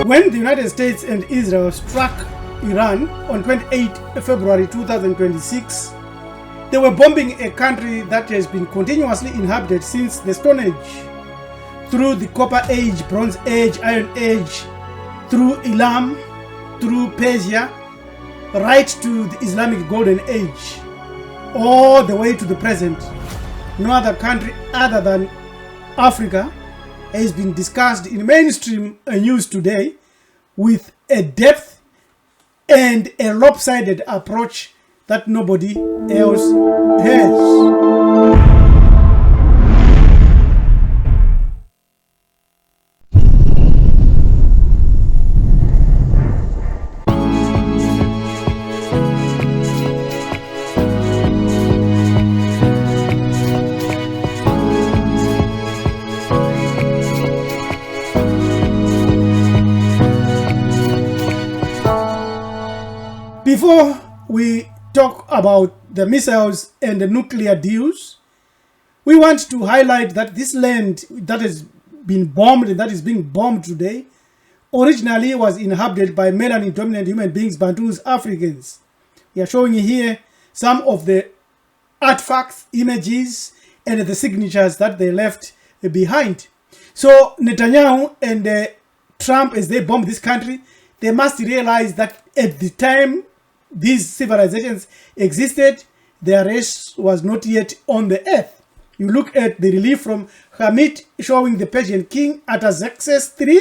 When the United States and Israel struck Iran on 28 February 2026, they were bombing a country that has been continuously inhabited since the Stone Age, through the Copper Age, Bronze Age, Iron Age, through Elam, through Persia, right to the Islamic Golden Age, all the way to the present. No other country other than Africa has been discussed in mainstream news today with a depth and a lopsided approach that nobody else has. Before we talk about the missiles and the nuclear deals, we want to highlight that this land that has been bombed and that is being bombed today originally was inhabited by melanin-dominant human beings, Bantus, Africans. We are showing you here some of the artifacts, images, and the signatures that they left behind. So Netanyahu and Trump, as they bomb this country, they must realize that at the time these civilizations existed, their race was not yet on the earth. You look at the relief from Hamid showing the Persian king Artaxerxes III,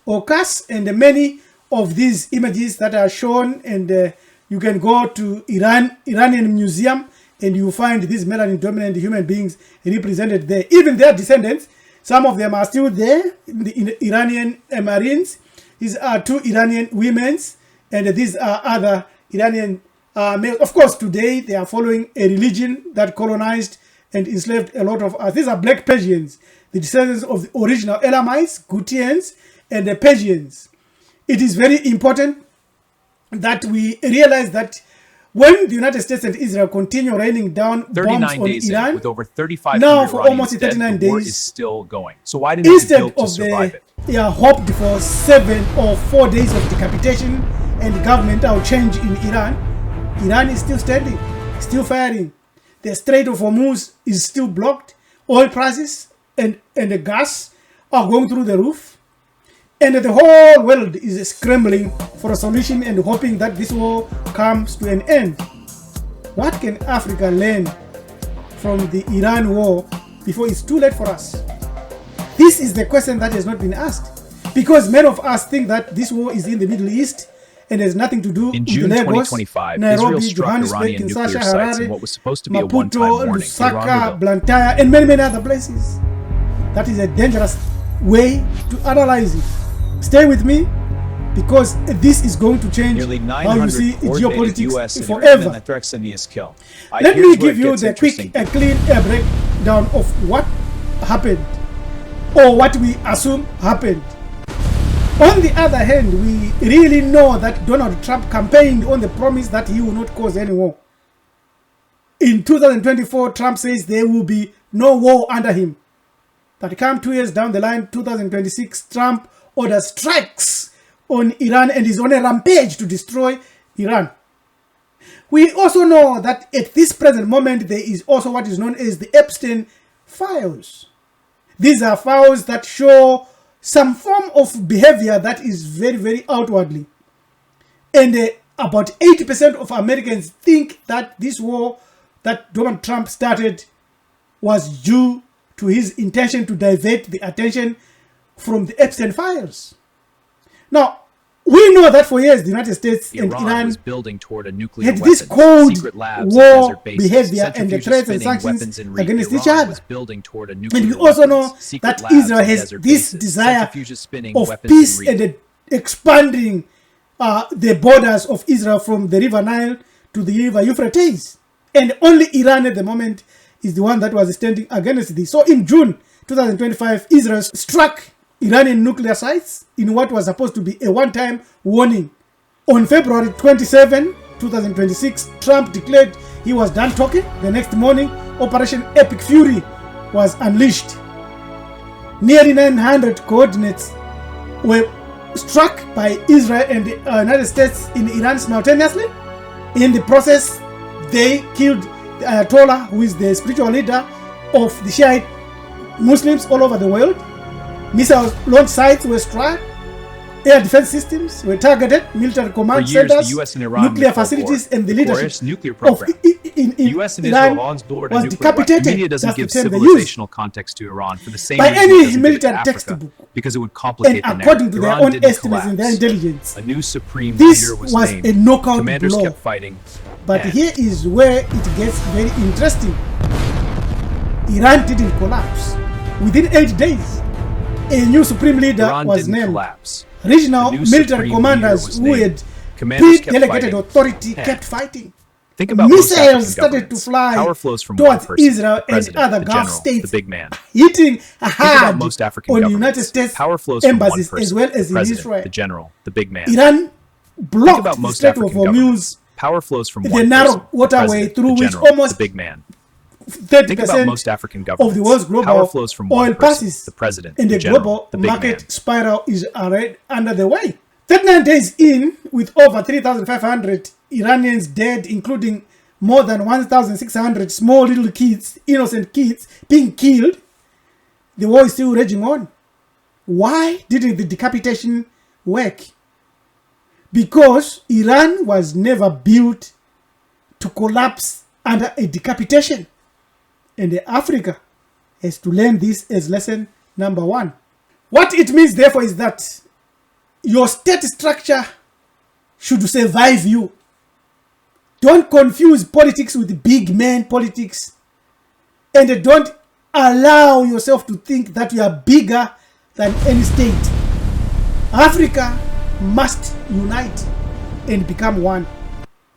Orcus, and many of these images that are shown, and you can go to Iranian museum and you find these melanin-dominant human beings represented there. Even their descendants, some of them are still there in the Iranian Marines. These are two Iranian women's, and these are other Iranian males. Of course, today they are following a religion that colonized and enslaved a lot of us. These are black Persians, the descendants of the original Elamites, Gutians, and the Persians. It is very important that we realize that when the United States and Israel continue raining down bombs on Iran, with over 35 now for almost 39 the war days, is still going. So why didn't you build to survive it? They are hoped for 7 or 4 days of decapitation and governmental change in Iran, Iran is still standing, still firing. The Strait of Hormuz is still blocked. Oil prices and the gas are going through the roof. And the whole world is scrambling for a solution and hoping that this war comes to an end. What can Africa learn from the Iran war before it's too late for us? This is the question that has not been asked. Because many of us think that this war is in the Middle East and has nothing to do in with June Lagos, 2025, Nairobi, Israel struck Johannesburg, Iranian nuclear Kinshasa, sites in Harare, what was supposed to be a one-time Maputo, warning. Lusaka, Blantyre, and many, many other places. That is a dangerous way to analyze it. Stay with me, because this is going to change how you see geopolitics forever. Let me give you the quick and clean breakdown of what happened, or what we assume happened. On the other hand, we really know that Donald Trump campaigned on the promise that he will not cause any war. In 2024, Trump says there will be no war under him. But come 2 years down the line, 2026, Trump orders strikes on Iran and is on a rampage to destroy Iran. We also know that at this present moment, there is also what is known as the Epstein files. These are files that show some form of behavior that is very, very outwardly. And about 80% of Americans think that this war that Donald Trump started was due to his intention to divert the attention from the Epstein files. Now, we know that for years the United States and Iran was building toward a nuclear had this cold war behavior and the threats and sanctions against each other. And we also know that Israel has this desire of peace and expanding the borders of Israel from the river Nile to the river Euphrates. And only Iran at the moment is the one that was standing against this. So in June 2025, Israel struck Iranian nuclear sites in what was supposed to be a one-time warning. On February 27, 2026, Trump declared he was done talking. The next morning, Operation Epic Fury was unleashed. Nearly 900 coordinates were struck by Israel and the United States in Iran simultaneously. In the process, they killed the Ayatollah, who is the spiritual leader of the Shiite Muslims all over the world. Missile launch sites were struck. Air defense systems were targeted. Military command centers, the US and Iran nuclear facilities, and the leadership nuclear of program. in The US and Iran Israel on board a was nuclear weapon. decapitated. Media doesn't That's give the term they use. civilisational context to Iran for the same By reason any it doesn't give it military to Africa, textbook. because it would complicate And the according to narrative. their Iran own didn't estimates and their collapse. intelligence, A new supreme this leader was was named. a knockout Commanders blow. kept fighting. But and here is where it gets very interesting. Iran didn't collapse. Within 8 days, a new supreme leader Iran was didn't named. collapse. Regional The new military supreme commanders leader was who named. had Commanders kept pre-delegated fighting. authority And kept fighting. Think about most Missiles African started to governments. fly Power flows from towards one person, Israel the and president, other the Gulf general, states, the big man. hitting Think about hard most African on the governments. United States Power flows from one embassies person, as well as the in president, Israel. the general, the big man. Iran Think blocked about the most Strait of African Hormuz, governments. Power flows from the one narrow person, the waterway president, through the which general, almost the big man. 30% Think about most African governments. of the world's Power global flows from oil one person, passes, the president, and the the general, global the big market man. spiral is already under the way. 39 days in, with over 3,500 Iranians dead, including more than 1,600 small little kids, innocent kids, being killed, the war is still raging on. Why didn't the decapitation work? Because Iran was never built to collapse under a decapitation. And Africa has to learn this as lesson number 1. What it means, therefore, is that your state structure should survive you. Don't confuse politics with big man politics. And don't allow yourself to think that you are bigger than any state. Africa must unite and become one.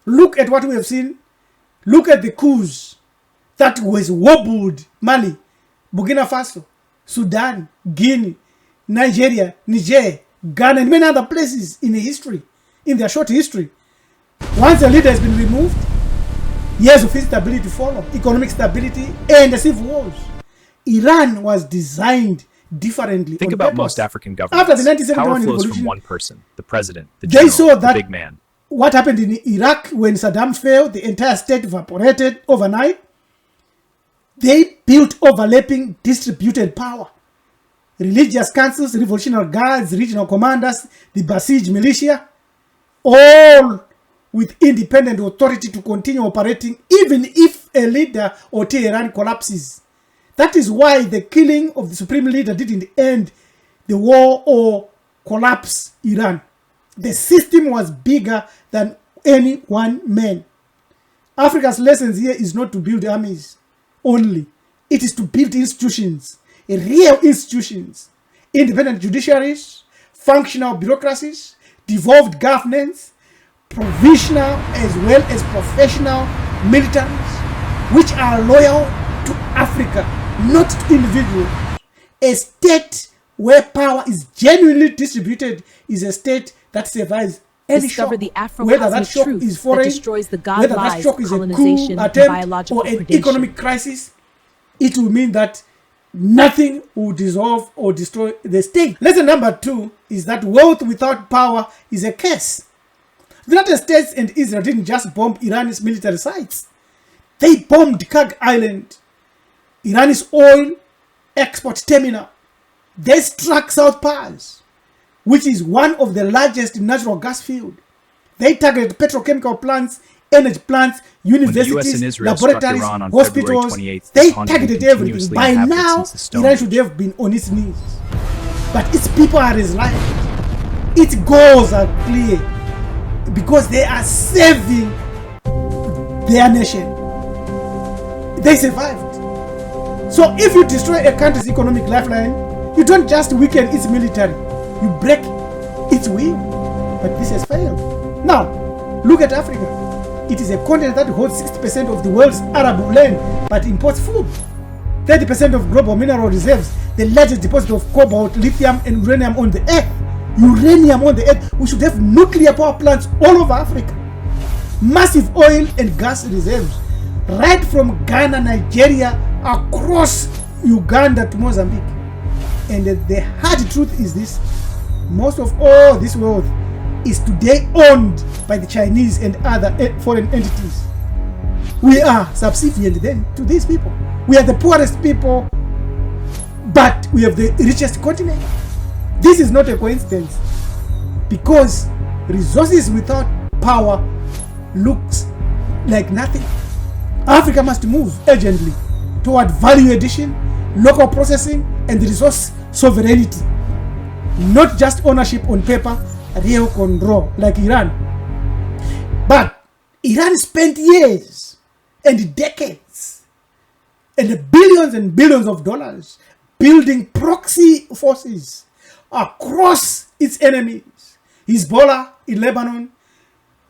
Look at what we have seen. Look at the coups that was wobbled Mali, Burkina Faso, Sudan, Guinea, Nigeria, Niger, Ghana, and many other places in history, in their short history. Once a leader has been removed, years of instability follow, economic stability, and civil wars. Iran was designed differently. Think on about purpose. most African governments. After the 1971 Power flows revolution, from one person, the president, the they general, saw the that big man. what happened in Iraq when Saddam fell, the entire state evaporated overnight. They built overlapping distributed power. Religious councils, revolutionary guards, regional commanders, the Basij militia, all with independent authority to continue operating even if a leader or Tehran collapses. That is why the killing of the supreme leader didn't end the war or collapse Iran. The system was bigger than any one man. Africa's lessons here is not to build armies only. It is to build institutions, real institutions, independent judiciaries, functional bureaucracies, devolved governance, provisional as well as professional militaries, which are loyal to Africa, not to individuals. A state where power is genuinely distributed is a state that survives any Discover shock, the whether that Afro-cosmic shock truth is that foreign, destroys the God whether that lies shock of is a coup colonization and attempt biological or an predation. economic crisis. It will mean that nothing will dissolve or destroy the state. Lesson number 2 is that wealth without power is a curse. The United States and Israel didn't just bomb Iran's military sites. They bombed Kag Island, Iran's oil export terminal. They struck South Pars, which is one of the largest natural gas fields. They targeted petrochemical plants, energy plants, When the US universities, and Israel struck laboratories, Iran on February hospitals. 28th, They this conflict targeted everything. continuously By inhabited now, since the Stone Iran Age. should have been on its knees. But its people are resilient. Its goals are clear because they are saving their nation. They survived. So if you destroy a country's economic lifeline, you don't just weaken its military, you break its will. But this has failed. Now, look at Africa. It is a continent that holds 60% of the world's arable land, but imports food. 30% of global mineral reserves, the largest deposit of cobalt, lithium, and uranium on the earth. Uranium on the earth. We should have nuclear power plants all over Africa. Massive oil and gas reserves, right from Ghana, Nigeria, across Uganda to Mozambique. And the hard truth is this: most of all this wealth is today owned by the Chinese and other foreign entities. We are subservient then to these people. We are the poorest people, but we have the richest continent. This is not a coincidence, because resources without power looks like nothing. Africa must move urgently toward value addition, local processing, and resource sovereignty. Not just ownership on paper, real control like Iran. But Iran spent years and decades and billions of dollars building proxy forces across its enemies. Hezbollah in Lebanon,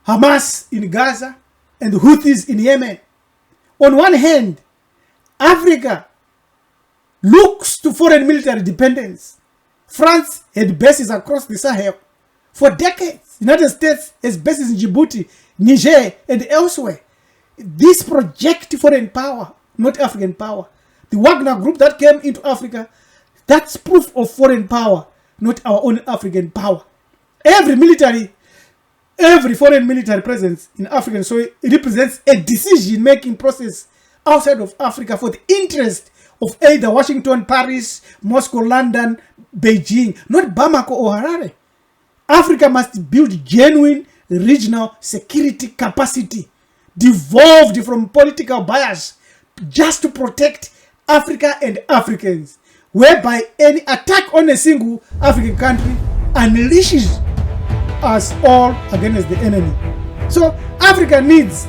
Hamas in Gaza, and Houthis in Yemen. On one hand, Africa looks to foreign military dependence. France had bases across the Sahel for decades. The United States has bases in Djibouti, Niger, and elsewhere. This project foreign power, not African power. The Wagner group that came into Africa, that's proof of foreign power, not our own African power. Every foreign military presence in Africa, so it represents a decision-making process outside of Africa for the interest of either Washington, Paris, Moscow, London, Beijing, not Bamako or Harare. Africa must build genuine regional security capacity, devolved from political bias, just to protect Africa and Africans, whereby any attack on a single African country unleashes us all against the enemy. So Africa needs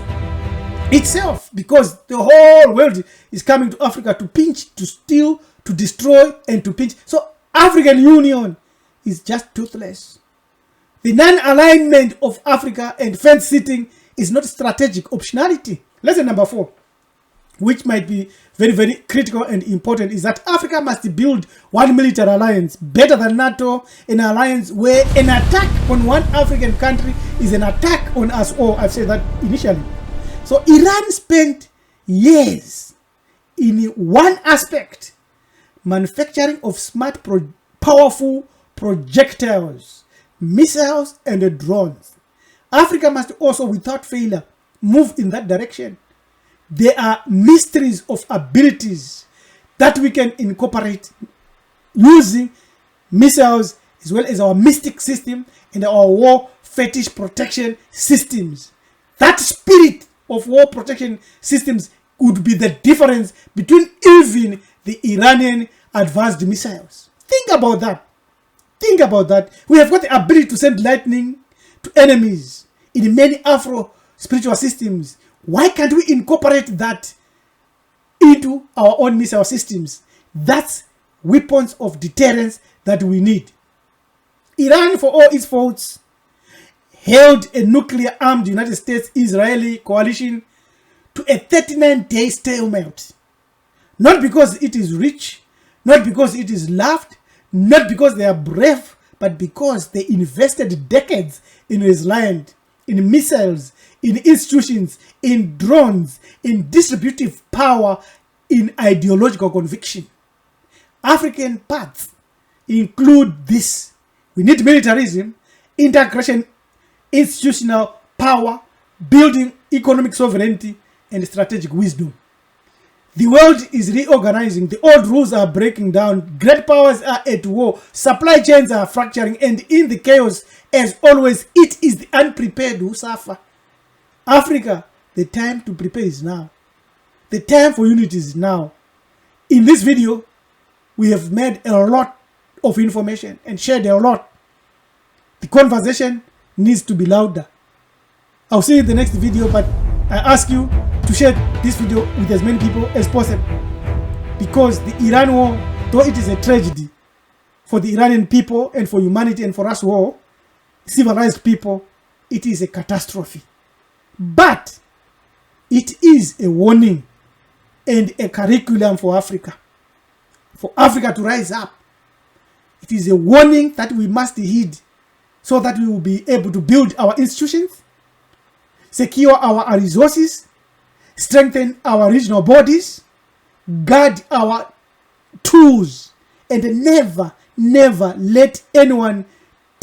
itself, because the whole world is coming to Africa to pinch, to steal, to destroy, and to pinch. So African Union is just toothless. The non-alignment of Africa and fence-sitting is not strategic optionality. Lesson number 4, which might be very, very critical and important, is that Africa must build one military alliance better than NATO, an alliance where an attack on one African country is an attack on us all. I've said that initially. So Iran spent years in one aspect, manufacturing of smart, powerful projectiles, missiles, and drones. Africa must also, without failure, move in that direction. There are mysteries of abilities that we can incorporate using missiles, as well as our mystic system and our war fetish protection systems. That spirit of war protection systems would be the difference between even the Iranian advanced missiles. Think about that. Think about that. We have got the ability to send lightning to enemies in many Afro spiritual systems. Why can't we incorporate that into our own missile systems? That's weapons of deterrence that we need. Iran, for all its faults, held a nuclear-armed United States-Israeli coalition to a 39-day stalemate. Not because it is rich, not because it is loved, not because they are brave, but because they invested decades in his land, in missiles, in institutions, in drones, in distributive power, in ideological conviction. African paths include this. We need militarism, integration, institutional power, building economic sovereignty, and strategic wisdom. The world is reorganizing. The old rules are breaking down. Great powers are at war. Supply chains are fracturing. And in the chaos, as always, it is the unprepared who suffer. Africa, the time to prepare is now. The time for unity is now. In this video, we have made a lot of information and shared a lot. The conversation needs to be louder. I'll see you in the next video, but I ask you to share this video with as many people as possible, because the Iran war, though it is a tragedy for the Iranian people and for humanity and for us all, civilized people, it is a catastrophe. But it is a warning and a curriculum for Africa to rise up. It is a warning that we must heed, so that we will be able to build our institutions, secure our resources, strengthen our regional bodies, guard our tools, and never let anyone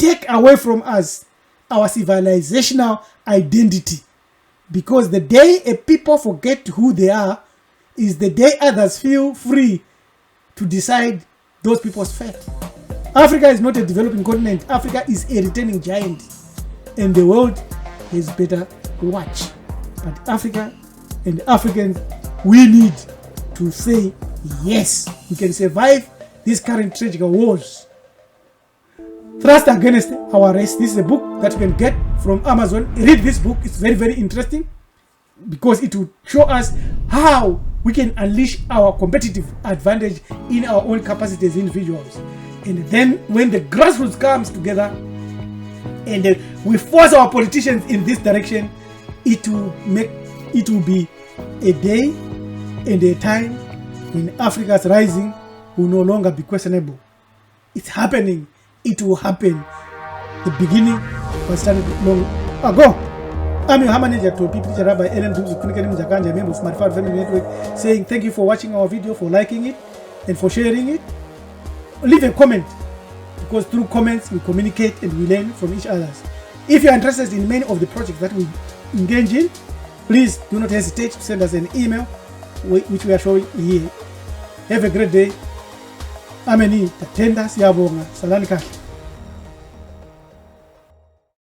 take away from us our civilizational identity. Because the day a people forget who they are is the day others feel free to decide those people's fate. Africa is not a developing continent. Africa is a returning giant. And the world has better watch. But Africa and Africans, we need to say, yes, we can survive these current tragic wars. Thrust Against Our Race. This is a book that you can get from Amazon. Read this book. It's very, very interesting because it will show us how we can unleash our competitive advantage in our own capacity as individuals. And then when the grassroots comes together and we force our politicians in this direction, it will be a day and a time when Africa's rising will no longer be questionable. It's happening. It will happen. The beginning was started long ago. I'm your manager to people Rabbi Ellen Mjakanja, member of my family network, saying thank you for watching our video, for liking it and for sharing it. Leave a comment, because through comments we communicate and we learn from each other. If you are interested in many of the projects that we engage in, please do not hesitate to send us an email, which we are showing here. Have a great day. Ameni tatenda siyabonga. Salani kahle.